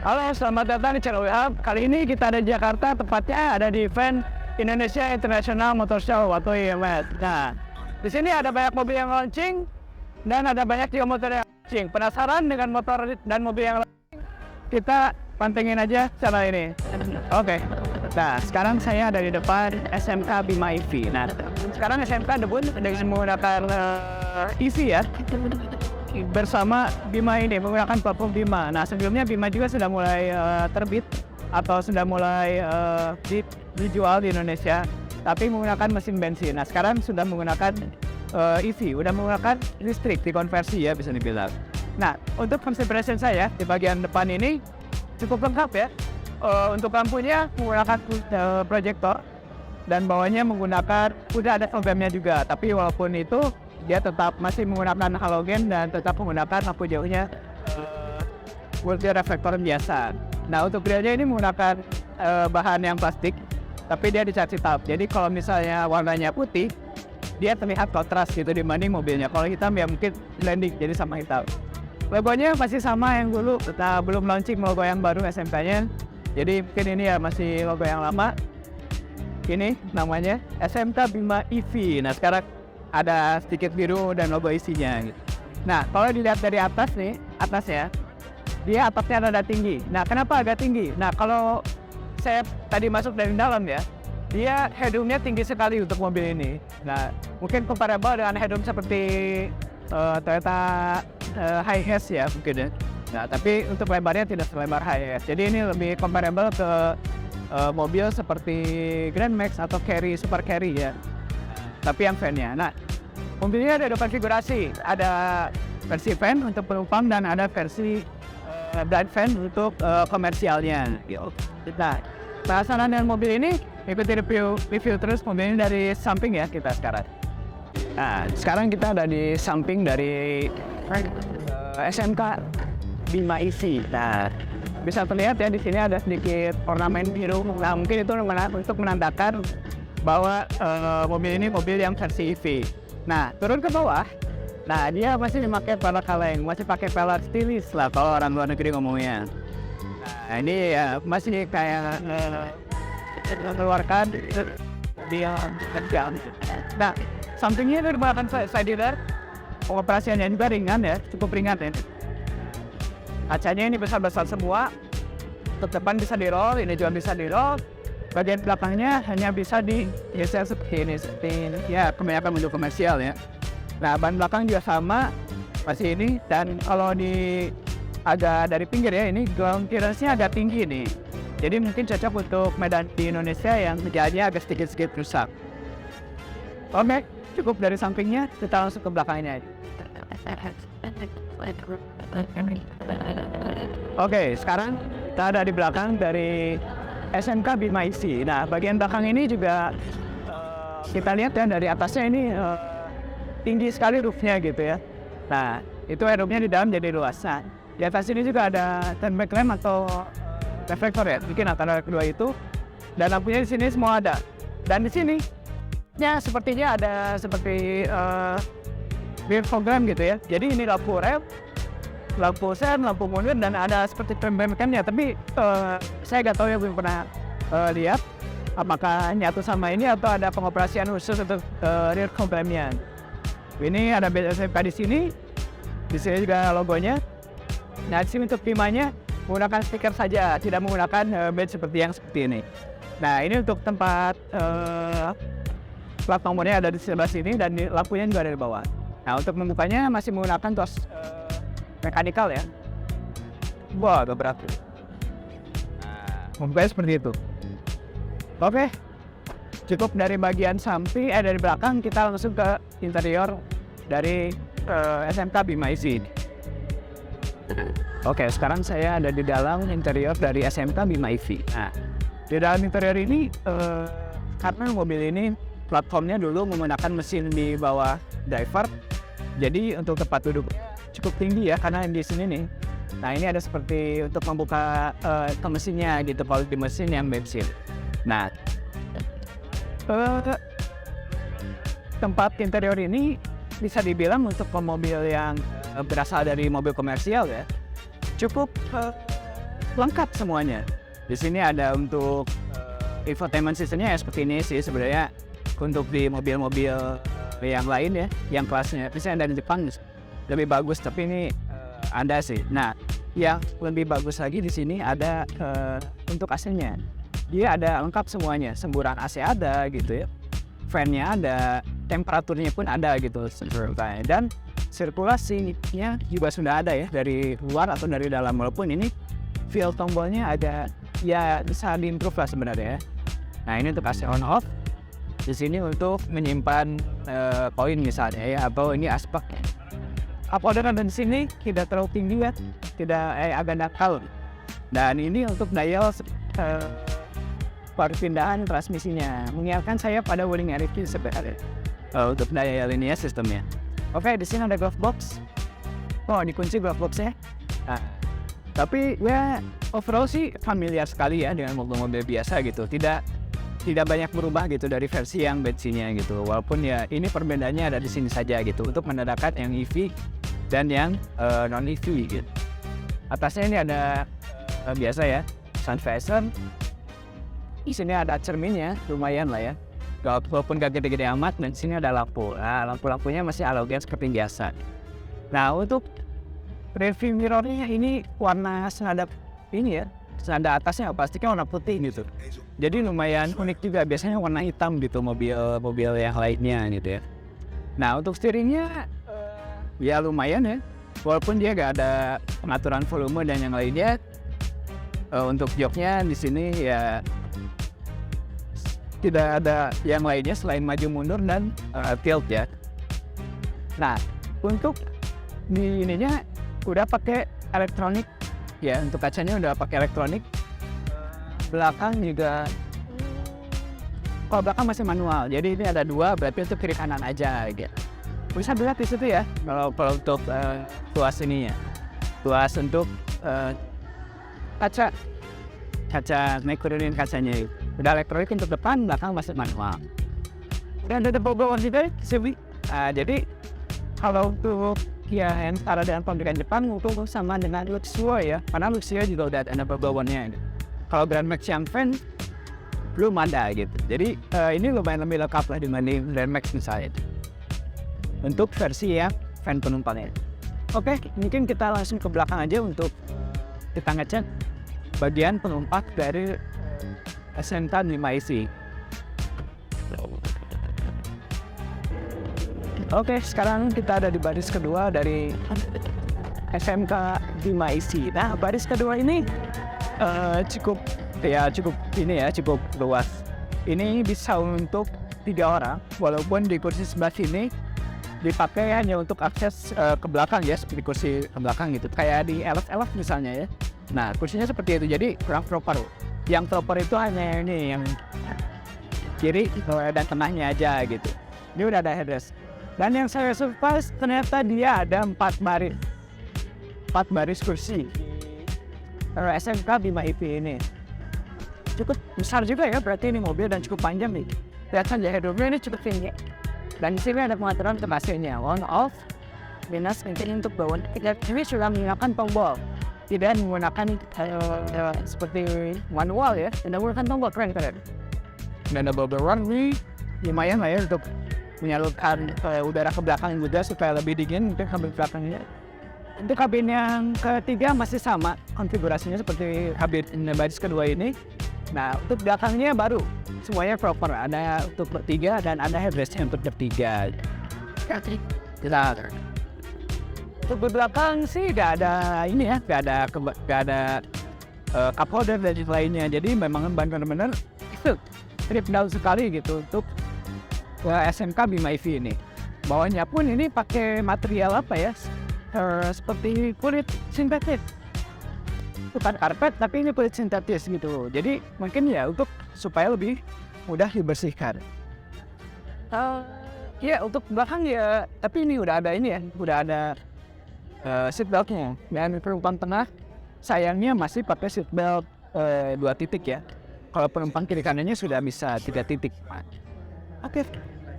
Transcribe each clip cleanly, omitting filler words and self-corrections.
Halo, selamat datang di channel WA. Kali ini kita ada di Jakarta, tepatnya ada di event Indonesia International Motor Show atau IMS. Nah, di sini ada banyak mobil yang launching dan ada banyak juga motor yang launching. Penasaran dengan motor dan mobil yang launching? Kita pantengin aja channel ini. Oke. Nah, sekarang saya ada di depan SMK Bima EV. Nah, sekarang SMK debut dengan menggunakan EV ya. Bersama Bima ini menggunakan platform Bima. Nah, sebelumnya Bima juga sudah mulai terbit atau sudah mulai dijual di Indonesia, tapi menggunakan mesin bensin. Nah, sekarang sudah menggunakan EV, sudah menggunakan listrik dikonversi ya bisa dibilang. Nah, untuk consideration saya di bagian depan ini cukup lengkap ya. Untuk lampunya menggunakan proyektor dan bawahnya menggunakan udah ada programnya juga. Tapi walaupun itu dia tetap masih menggunakan halogen dan tetap menggunakan lampu jauhnya multi reflektor biasa. Nah, untuk grillnya ini menggunakan bahan yang plastik, tapi dia dicat hitam. Jadi kalau misalnya warnanya putih, dia terlihat kontras gitu dibanding mobilnya. Kalau hitam ya mungkin blending jadi sama hitam. Logonya masih sama yang dulu, kita belum launching logo yang baru SMK-nya. Jadi mungkin ini ya masih logo yang lama. Ini namanya SMK Bima EV. Nah, sekarang ada sedikit biru dan logo isinya gitu. Nah, kalau dilihat dari atas nih, atasnya dia atapnya rada tinggi. Nah, kenapa agak tinggi? Nah, kalau saya tadi masuk dari dalam ya, dia headroomnya tinggi sekali untuk mobil ini. Nah, mungkin comparable dengan headroom seperti Toyota Hiace ya mungkin ya. Nah, tapi untuk lebarnya tidak selebar Hiace. Jadi ini lebih comparable ke mobil seperti Grand Max atau Carry, Super Carry ya. Tapi yang van-nya. Nah, mobilnya ada 2 konfigurasi. Ada versi van untuk penumpang dan ada versi blind van untuk komersialnya. Nah, penasaran dengan mobil ini, ikuti review terus mobil ini dari samping ya kita sekarang. Nah, sekarang kita ada di samping dari SMK Bima EV. Nah, bisa terlihat ya di sini ada sedikit ornamen biru. Nah, mungkin itu untuk menandakan bahwa mobil ini mobil yang versi EV. Nah, turun ke bawah, nah dia masih memakai pelek kaleng, masih pakai pelek stilis lah kalau orang luar negeri ngomongnya. Nah, ini ya masih kayak mengeluarkan dia tegang. Nah, sampingnya itu menggunakan side header, pengoperasiannya juga ringan ya, cukup ringan ya. Kacanya ini besar-besar semua, untuk depan bisa di-roll, ini juga bisa di-roll. Bagian belakangnya hanya bisa digeser seperti ini, ya kebanyakan untuk komersial ya. Nah, ban belakang juga sama, masih ini. Dan kalau agak dari pinggir ya, ini ground clearance-nya agak tinggi nih. Jadi mungkin cocok untuk medan di Indonesia yang jalannya agak sedikit rusak. Oke, cukup dari sampingnya, kita langsung ke belakangnya. Oke, sekarang kita ada di belakang dari SMK Bima EV. Nah, bagian belakang ini juga kita lihat ya dari atasnya ini tinggi sekali roofnya gitu ya. Nah, itu roofnya di dalam jadi luas. Nah, di atas ini juga ada turn-back lamp atau reflektor ya, bikin antara kedua itu. Dan lampunya di sini semua ada. Dan di sini ya sepertinya ada seperti rear program gitu ya. Jadi ini lampu rem, lampu sen, lampu mundur, dan ada seperti turn-back lamp-nya. Tapi saya nggak tahu ya, belum pernah lihat apakah nyatu sama ini atau ada pengoperasian khusus untuk rear lamp-nya. Ini ada badge SMK di sini juga logonya. Nah, di sini untuk Bimanya menggunakan stiker saja, tidak menggunakan badge seperti ini. Nah, ini untuk tempat plat nomornya ada di sebelah sini dan lampunya juga ada di bawah. Nah, untuk membukanya masih menggunakan tos mekanikal ya. Wah, agak berat. Nah, membukanya seperti itu. Oke, cukup dari bagian samping, dari belakang kita langsung ke interior dari SMK Bima EV. Oke, sekarang saya ada di dalam interior dari SMK Bima EV. Nah, di dalam interior ini karena mobil ini platformnya dulu menggunakan mesin di bawah driver, jadi untuk tempat duduk cukup tinggi ya karena di sini nih. Nah, ini ada seperti untuk membuka ke mesinnya gitu kalau di mesin yang bensin. Nah, tempat interior ini bisa dibilang untuk mobil yang berasal dari mobil komersial ya, cukup lengkap semuanya. Di sini ada untuk infotainment systemnya ya seperti ini sih sebenarnya. Untuk di mobil-mobil yang lain ya, yang kelasnya misalnya dari Jepang lebih bagus, tapi ini ada sih. Nah, yang lebih bagus lagi di sini ada untuk AC-nya. Dia ada lengkap semuanya, semburan AC ada gitu ya, fan-nya ada, temperaturnya pun ada gitu, dan sirkulasinya juga sudah ada ya dari luar atau dari dalam. Walaupun ini feel tombolnya ada ya bisa diimprove lah sebenarnya ya. Nah, ini untuk AC on off. Di sini untuk menyimpan koin misalnya ya, atau ini aspeknya. Uploader dan di sini tidak terlalu tinggi ya, tidak agak nakal. Dan ini untuk dial perpindahan transmisinya, mengingatkan saya pada Wuling RFQ sebenarnya. Untuk dial ini ya sistemnya. Oke, di sini ada glove box. Oh, dikunci glove boxnya. Nah, tapi ya overall sih familiar sekali ya dengan mobil-mobil biasa gitu. Tidak banyak berubah gitu dari versi yang bensinnya gitu. Walaupun ya ini perbedaannya ada di sini saja gitu untuk menandakan yang EV dan yang non EV gitu. Atasnya ini ada biasa ya sun visor. Di sini ada cerminnya, lumayan lah ya. Walaupun gak gede-gede amat, dan di sini ada lampu. Nah, lampu-lampunya masih halogen seperti biasa. Nah, untuk rear view mirrornya ini warna senada ini ya. Senada atasnya pastinya warna putih gitu. Jadi lumayan unik juga, biasanya warna hitam gitu mobil yang lainnya gitu ya. Nah, untuk steeringnya ya lumayan ya. Walaupun dia gak ada pengaturan volume dan yang lainnya. Untuk joknya di sini ya tidak ada yang lainnya selain maju mundur dan tilt ya. Nah, untuk di ininya udah pakai elektronik ya, untuk kacanya udah pakai elektronik. Belakang juga, kalau belakang masih manual, jadi ini ada dua, berarti untuk kiri kanan aja gitu. Bisa dilihat di situ ya, kalau untuk tuas ininya, tuas untuk kaca naik turunin kacanya. Udah elektronik untuk depan, belakang masih manual. Dan ada bawaan juga sih. Jadi kalau untuk ya yang setara dengan pabrikan Jepang untuk sama dengan Luxio ya, karena Luxio juga udah ada bawaannya. Kalau Grand Max yang fan belum ada gitu. Jadi ini lumayan lebih lengkap lah dibanding Grand Max misalnya. Untuk versi ya fan penumpangnya. Oke, mungkin kita langsung ke belakang aja untuk kita ngecek bagian penumpang dari SMK 5IC. Oke, sekarang kita ada di baris kedua dari SMK 5IC. Nah, baris kedua ini cukup luas. Ini bisa untuk 3 orang, walaupun di kursi sebelah sini dipakai hanya untuk akses ke belakang ya, seperti kursi ke belakang gitu, kayak di LF misalnya ya. Nah, kursinya seperti itu, jadi kurang proper. Yang proper itu hanya ini yang kiri dan tengahnya aja gitu. Ini udah ada headrest. Dan yang saya surprise ternyata dia ada 4 baris kursi SMK 5EV ini. Cukup besar juga ya, berarti ini mobil dan cukup panjang nih. Lihat saja headroomnya ini cukup tinggi. Dan di sini ada pengaturan untuk AC-nya, on off, minus penting untuk bawaan. Ini sudah menggunakan tombol, tidak menggunakan seperti manual ya, tidak menggunakan tombol, keren. Dan ada bubble run ini lumayan lah ya untuk menyalurkan udara ke belakang juga supaya lebih dingin untuk kabin belakangnya. Untuk kabin yang ketiga masih sama konfigurasinya seperti kabin baris kedua ini. Nah, untuk belakangnya baru semuanya proper, ada untuk bertiga dan ada headrestnya untuk bertiga. Untuk di belakang sih gak ada ini ya, gak ada cup holder dan lainnya. Jadi memang benar-benar strip down sekali gitu untuk SMK 5EV ini. Bawahnya pun ini pakai material apa ya? Seperti kulit sintetis. Bukan karpet, tapi ini kulit sintetis gitu. Jadi mungkin ya untuk supaya lebih mudah dibersihkan. Ya untuk belakang ya, tapi ini udah ada ini ya, udah ada seatbeltnya. Dan penumpang tengah sayangnya masih pakai seatbelt 2 titik ya. Kalau penumpang kiri kanannya sudah bisa 3 titik. Oke,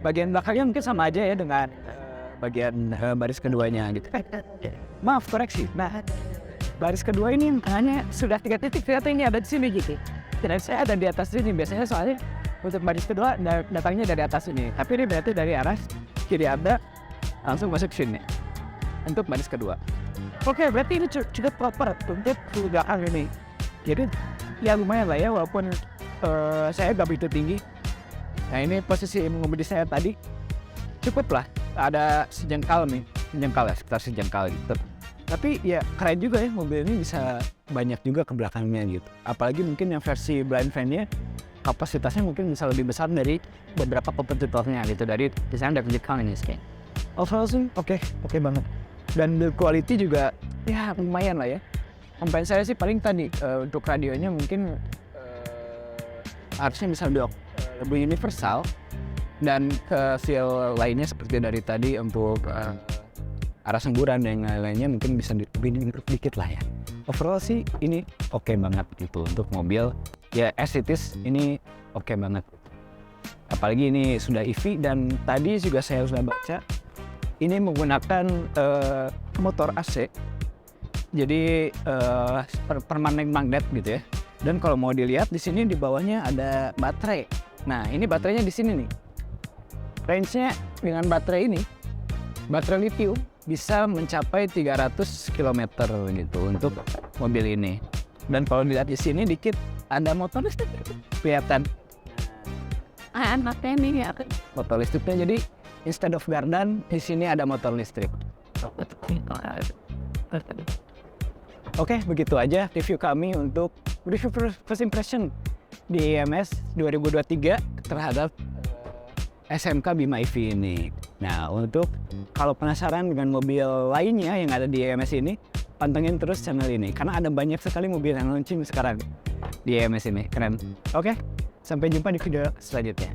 bagian belakangnya mungkin sama aja ya dengan bagian baris keduanya gitu. Maaf, koreksi. Nah, baris kedua ini yang tengahnya sudah 3 titik, ternyata ini ada di sini gitu. Dan saya ada di atas sini, biasanya soalnya untuk baris kedua datangnya dari atas ini. Tapi ini berarti dari arah kiri ada langsung masuk sini untuk baris kedua. Oke, berarti ini cukup proper untuk belakang ini. Jadi ya lumayan lah ya, walaupun saya gak begitu tinggi. Nah ini posisi mengemudi saya tadi cukup lah, ada sejengkal nih, sekitar sejengkal gitu. Tapi ya keren juga ya, mobil ini bisa banyak juga ke belakangnya gitu. Apalagi mungkin yang versi blind van-nya kapasitasnya mungkin bisa lebih besar dari beberapa kompetitornya gitu, dari desain dari ini sih. Overall sih oke banget. Dan build quality juga ya lumayan lah ya. Komplain saya sih paling tadi untuk radionya mungkin harusnya bisa lebih universal, dan ke feel lainnya seperti dari tadi untuk arah semburan dan lain-lainnya mungkin bisa lebih dikit lah ya. Overall sih ini oke banget gitu untuk mobil ya, as it is ini oke banget. Apalagi ini sudah EV, dan tadi juga saya sudah baca ini menggunakan motor AC, jadi permanen magnet gitu ya. Dan kalau mau dilihat di sini di bawahnya ada baterai. Nah ini baterainya di sini nih. Range-nya dengan baterai ini, baterai lithium, bisa mencapai 300 km gitu untuk mobil ini. Dan kalau dilihat di sini dikit ada motor listrik, kelihatan. Anaknya ini ya, motor listriknya. Jadi instead of gardan, di sini ada motor listrik. Oke, begitu aja review kami untuk review first impression di IMS 2023 terhadap SMK Bima EV ini. Nah, untuk kalau penasaran dengan mobil lainnya yang ada di IMS ini, pantengin terus channel ini karena ada banyak sekali mobil yang launching sekarang di IMS ini. Keren. Oke, sampai jumpa di video selanjutnya.